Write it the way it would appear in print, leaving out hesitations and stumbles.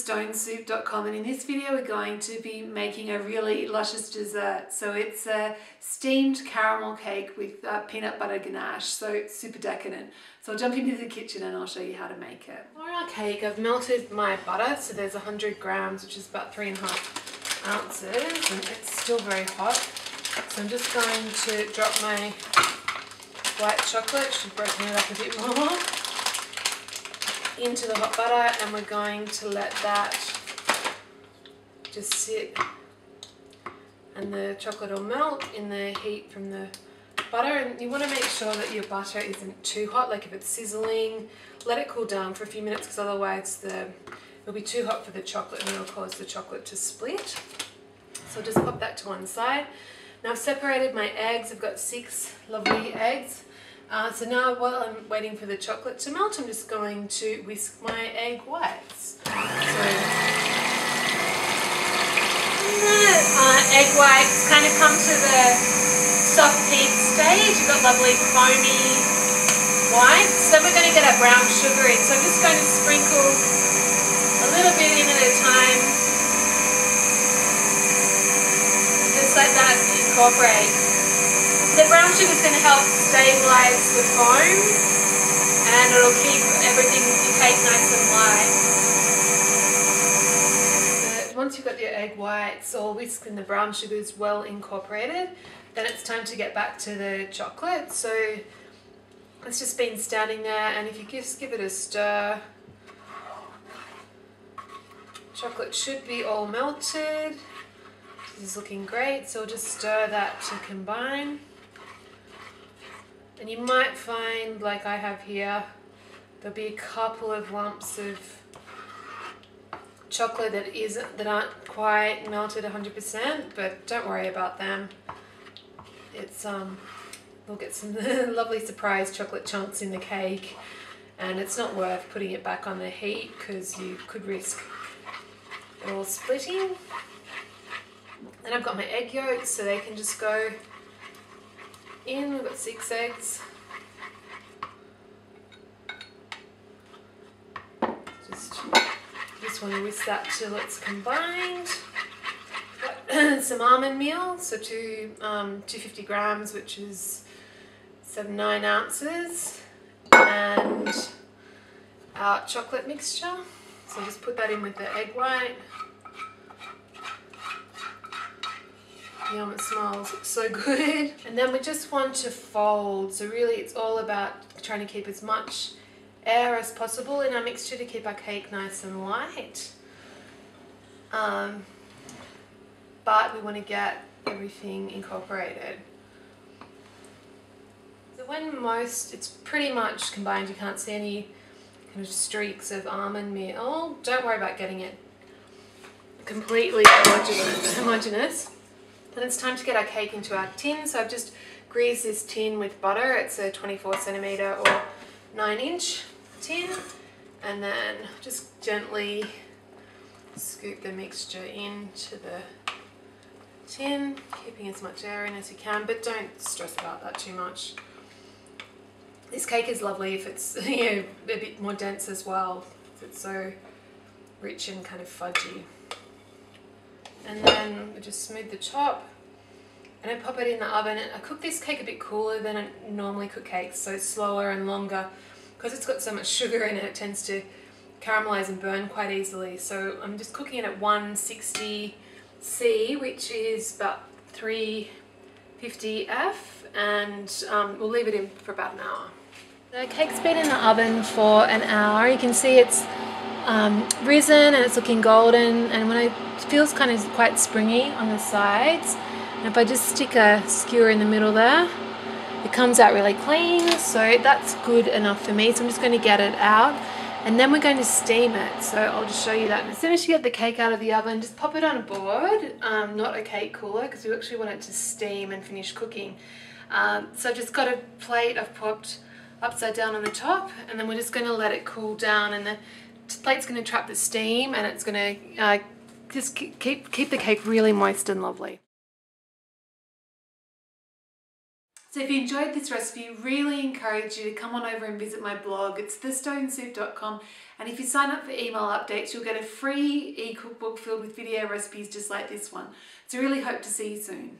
StoneSoup.com, and in this video we're going to be making a really luscious dessert. So it's a steamed caramel cake with peanut butter ganache, so it's super decadent. So I'll jump into the kitchen and I'll show you how to make it. For our cake I've melted my butter, so there's 100 grams, which is about 3.5 ounces, and it's still very hot. So I'm just going to drop my white chocolate, she's broken it up a bit more, into the hot butter, and we're going to let that just sit, and the chocolate will melt in the heat from the butter. And you want to make sure that your butter isn't too hot, like if it's sizzling, let it cool down for a few minutes, because otherwise it'll be too hot for the chocolate and it'll cause the chocolate to split. So just pop that to one side. Now I've separated my eggs. I've got 6 lovely eggs. So now while I'm waiting for the chocolate to melt, I'm just going to whisk my egg whites. So egg whites kind of come to the soft pink stage. You've got lovely foamy whites. Then we're going to get our brown sugar in. So I'm just going to sprinkle a little bit in at a time. Just let that incorporate. The brown sugar is going to help stabilise the foam, and it'll keep everything, your cake, nice and light. Once you've got your egg whites all whisked and the brown sugar is well incorporated, then it's time to get back to the chocolate. So it's just been standing there, and if you just give it a stir, chocolate should be all melted. This is looking great, so we'll just stir that to combine. And you might find, like I have here, there'll be a couple of lumps of chocolate that aren't quite melted 100%, but don't worry about them. It's we'll get some lovely surprise chocolate chunks in the cake, and it's not worth putting it back on the heat because you could risk it all splitting. Then I've got my egg yolks, so they can just go in. We've got 6 eggs. Just want to whisk that till it's combined. Got some almond meal, so 250 grams, which is 9 ounces, and our chocolate mixture. So just put that in with the egg white. Yum, it smells so good. And then we just want to fold, so really it's all about trying to keep as much air as possible in our mixture to keep our cake nice and light. But we want to get everything incorporated. So when it's pretty much combined, you can't see any kind of streaks of almond meal, don't worry about getting it completely homogeneous. Then it's time to get our cake into our tin. So I've just greased this tin with butter. It's a 24 centimetre or 9-inch tin. And then just gently scoop the mixture into the tin, keeping as much air in as you can, but don't stress about that too much. This cake is lovely if it's a bit more dense as well, if it's so rich and kind of fudgy. And then we just smooth the top, and I pop it in the oven. I cook this cake a bit cooler than I normally cook cakes, so slower and longer. Because it's got so much sugar in it, it tends to caramelize and burn quite easily. So I'm just cooking it at 160 C, which is about 350 F, and we'll leave it in for about an hour. The cake's been in the oven for an hour. You can see it's risen and it's looking golden, and when it feels kind of quite springy on the sides, and if I just stick a skewer in the middle there, it comes out really clean, so that's good enough for me. So I'm just going to get it out, and then we're going to steam it. So I'll just show you that. As soon as you get the cake out of the oven, just pop it on a board, not a cake cooler, because we actually want it to steam and finish cooking. So I've just got a plate I've popped upside down on the top, and then we're just going to let it cool down, and the plate's going to trap the steam, and it's going to just keep the cake really moist and lovely. So if you enjoyed this recipe, really encourage you to come on over and visit my blog. It's thestonedSoup.com, and if you sign up for email updates, you'll get a free e-cookbook filled with video recipes just like this one. So really hope to see you soon.